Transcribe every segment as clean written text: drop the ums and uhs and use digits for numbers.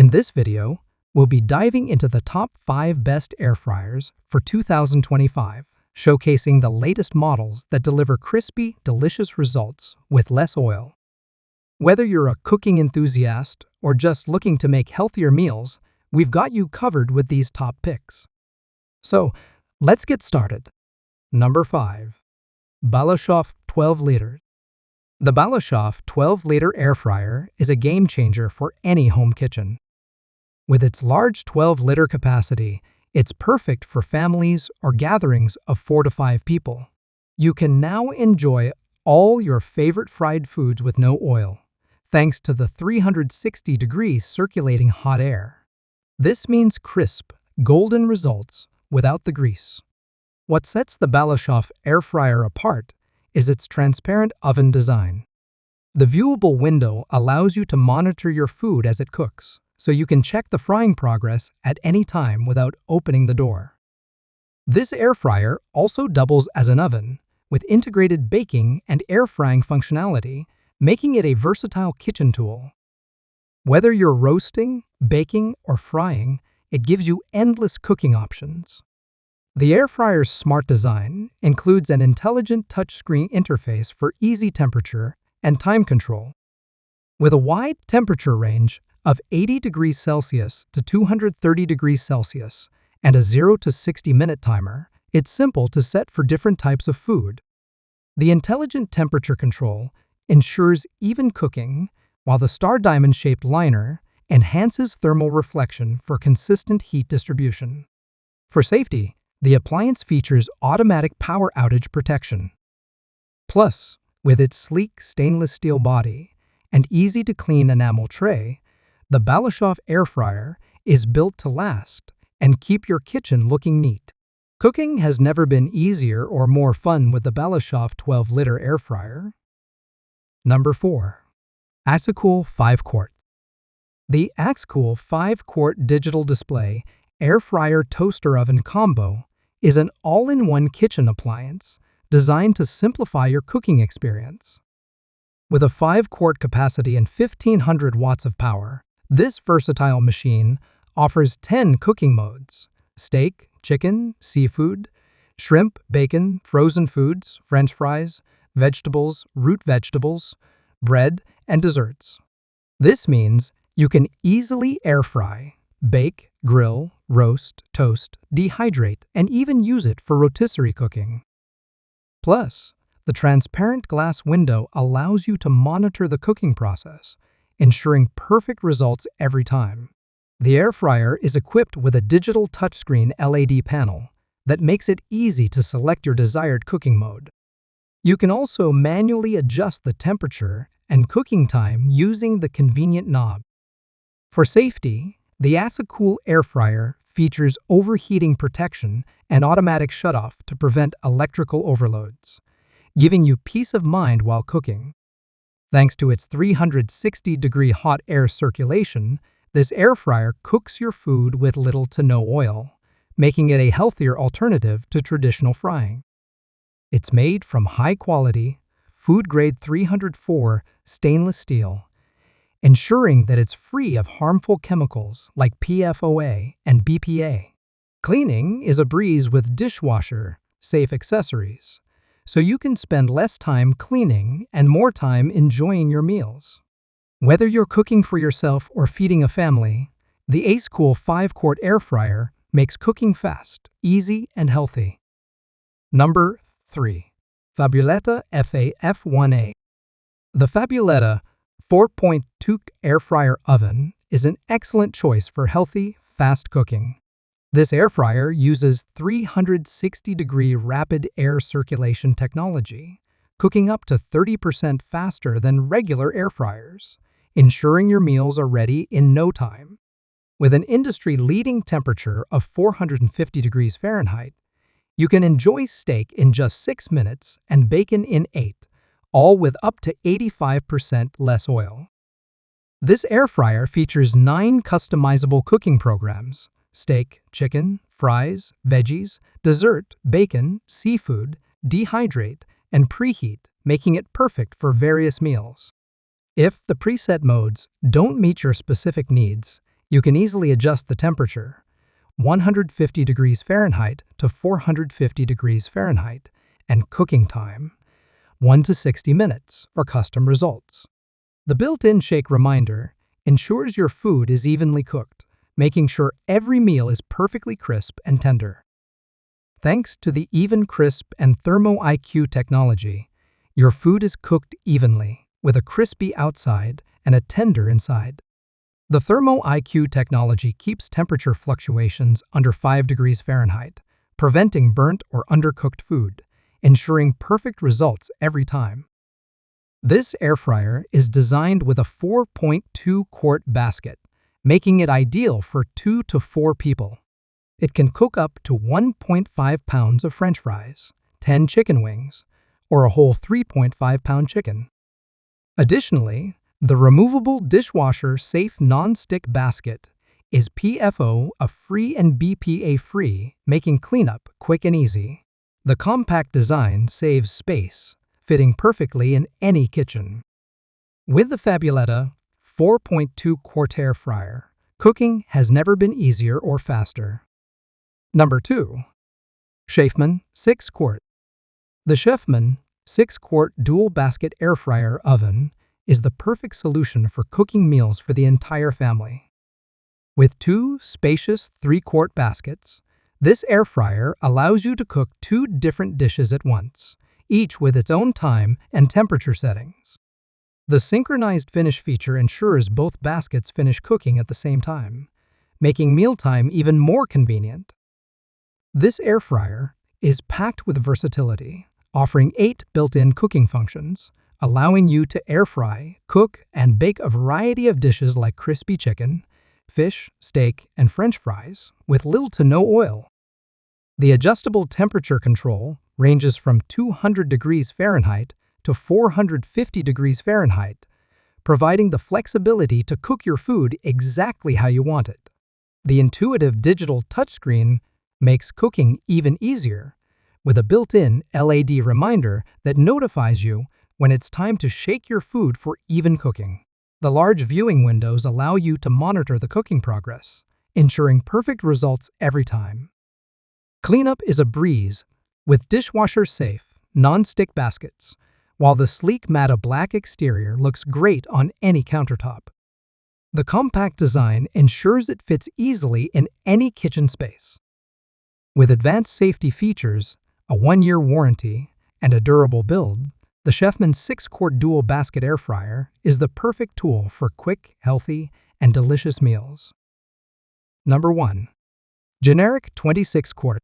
In this video, we'll be diving into the top 5 best air fryers for 2025, showcasing the latest models that deliver crispy, delicious results with less oil. Whether you're a cooking enthusiast or just looking to make healthier meals, we've got you covered with these top picks. So, let's get started. Number 5. Balashov 12 liters. The Balashov 12-liter air fryer is a game changer for any home kitchen. With its large 12-liter capacity, it's perfect for families or gatherings of 4 to 5 people. You can now enjoy all your favorite fried foods with no oil, thanks to the 360-degree circulating hot air. This means crisp, golden results without the grease. What sets the Balashov air fryer apart is its transparent oven design. The viewable window allows you to monitor your food as it cooks, so you can check the frying progress at any time without opening the door. This air fryer also doubles as an oven, with integrated baking and air frying functionality, making it a versatile kitchen tool. Whether you're roasting, baking, or frying, it gives you endless cooking options. The air fryer's smart design includes an intelligent touchscreen interface for easy temperature and time control. With a wide temperature range of 80 degrees Celsius to 230 degrees Celsius and a 0 to 60-minute timer, it's simple to set for different types of food. The intelligent temperature control ensures even cooking, while the star diamond-shaped liner enhances thermal reflection for consistent heat distribution. For safety, the appliance features automatic power outage protection. Plus, with its sleek stainless steel body and easy-to-clean enamel tray, the Balashov air fryer is built to last and keep your kitchen looking neat. Cooking has never been easier or more fun with the Balashov 12-liter air fryer. Number 4. Acekool 5-quart. The Acekool 5-quart digital display air fryer toaster oven combo is an all-in-one kitchen appliance designed to simplify your cooking experience. With a 5-quart capacity and 1,500 watts of power, this versatile machine offers 10 cooking modes: steak, chicken, seafood, shrimp, bacon, frozen foods, French fries, vegetables, root vegetables, bread, and desserts. This means you can easily air fry, bake, grill, roast, toast, dehydrate, and even use it for rotisserie cooking. Plus, the transparent glass window allows you to monitor the cooking process, ensuring perfect results every time. The air fryer is equipped with a digital touchscreen LED panel that makes it easy to select your desired cooking mode. You can also manually adjust the temperature and cooking time using the convenient knob. For safety, the Acekool air fryer features overheating protection and automatic shutoff to prevent electrical overloads, giving you peace of mind while cooking. Thanks to its 360-degree hot air circulation, this air fryer cooks your food with little to no oil, making it a healthier alternative to traditional frying. It's made from high-quality, food-grade 304 stainless steel, ensuring that it's free of harmful chemicals like PFOA and BPA. Cleaning is a breeze with dishwasher-safe accessories, so you can spend less time cleaning and more time enjoying your meals. Whether you're cooking for yourself or feeding a family, the Acekool 5-quart air fryer makes cooking fast, easy, and healthy. Number 3. Fabuletta FAF001A. The Fabuletta 4.2 air fryer oven is an excellent choice for healthy, fast cooking. This air fryer uses 360-degree rapid air circulation technology, cooking up to 30% faster than regular air fryers, ensuring your meals are ready in no time. With an industry-leading temperature of 450 degrees Fahrenheit, you can enjoy steak in just 6 minutes and bacon in 8, all with up to 85% less oil. This air fryer features 9 customizable cooking programs: steak, chicken, fries, veggies, dessert, bacon, seafood, dehydrate, and preheat, making it perfect for various meals. If the preset modes don't meet your specific needs, You can easily adjust the temperature, 150 degrees Fahrenheit to 450 degrees Fahrenheit, and cooking time, 1 to 60 minutes for custom results. The built-in shake reminder ensures your food is evenly cooked, making sure every meal is perfectly crisp and tender. Thanks to the Even Crisp and Thermo IQ technology, your food is cooked evenly, with a crispy outside and a tender inside. The Thermo IQ technology keeps temperature fluctuations under 5 degrees Fahrenheit, preventing burnt or undercooked food, ensuring perfect results every time. This air fryer is designed with a 4.2 quart basket, making it ideal for 2 to 4 people. It can cook up to 1.5 pounds of French fries, 10 chicken wings, or a whole 3.5-pound chicken. Additionally, the removable dishwasher-safe non-stick basket is PFO-free and BPA-free, making cleanup quick and easy. The compact design saves space, fitting perfectly in any kitchen. With the Fabuletta 4.2 quart air fryer, cooking has never been easier or faster. Number 2. Chefman 6 quart. The Chefman 6 quart dual basket air fryer oven is the perfect solution for cooking meals for the entire family. With 2 spacious 3-quart baskets, this air fryer allows you to cook 2 different dishes at once, each with its own time and temperature settings. The synchronized finish feature ensures both baskets finish cooking at the same time, making mealtime even more convenient. This air fryer is packed with versatility, offering 8 built-in cooking functions, allowing you to air fry, cook, and bake a variety of dishes like crispy chicken, fish, steak, and French fries with little to no oil. The adjustable temperature control ranges from 200 degrees Fahrenheit to 450 degrees Fahrenheit, providing the flexibility to cook your food exactly how you want it. The intuitive digital touchscreen makes cooking even easier, with a built-in LED reminder that notifies you when it's time to shake your food for even cooking. The large viewing windows allow you to monitor the cooking progress, ensuring perfect results every time. Cleanup is a breeze with dishwasher-safe, non-stick baskets, while the sleek matte black exterior looks great on any countertop. The compact design ensures it fits easily in any kitchen space. With advanced safety features, a 1-year warranty, and a durable build, the Chefman 6-quart dual basket air fryer is the perfect tool for quick, healthy, and delicious meals. Number 1. Generic 26 quart.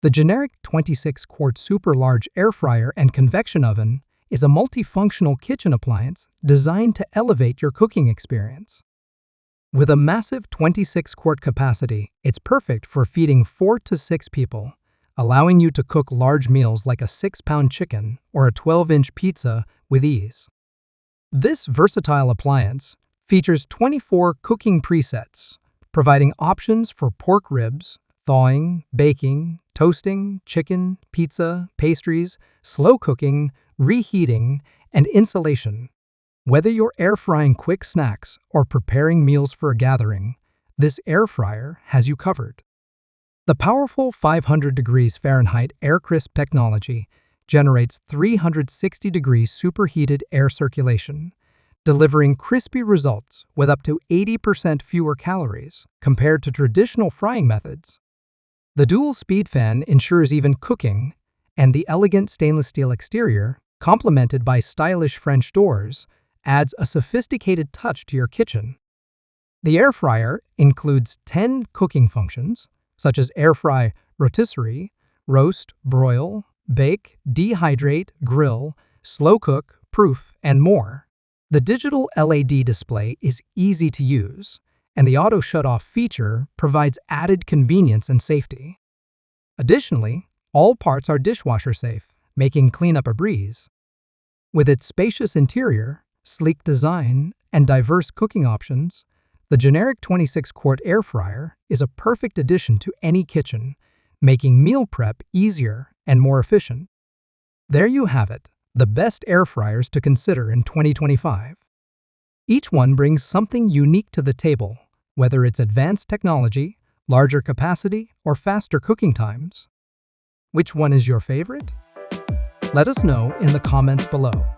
The Generic 26 quart super large air fryer and convection oven is a multifunctional kitchen appliance designed to elevate your cooking experience. With a massive 26 quart capacity, it's perfect for feeding 4 to 6 people, allowing you to cook large meals like a 6-pound chicken or a 12-inch pizza with ease. This versatile appliance features 24 cooking presets, providing options for pork ribs, thawing, baking, toasting, chicken, pizza, pastries, slow cooking, reheating, and insulation. Whether you're air frying quick snacks or preparing meals for a gathering, this air fryer has you covered. The powerful 500 degrees Fahrenheit air crisp technology generates 360 degrees superheated air circulation, delivering crispy results with up to 80% fewer calories compared to traditional frying methods. The dual speed fan ensures even cooking, and the elegant stainless steel exterior, complemented by stylish French doors, adds a sophisticated touch to your kitchen. The air fryer includes 10 cooking functions, such as air fry, rotisserie, roast, broil, bake, dehydrate, grill, slow cook, proof, and more. The digital LED display is easy to use, and the auto shut-off feature provides added convenience and safety. Additionally, all parts are dishwasher safe, making cleanup a breeze. With its spacious interior, sleek design, and diverse cooking options, the Generic 26 quart air fryer is a perfect addition to any kitchen, making meal prep easier and more efficient. There you have it, the best air fryers to consider in 2025. Each one brings something unique to the table, whether it's advanced technology, larger capacity, or faster cooking times. Which one is your favorite? Let us know in the comments below.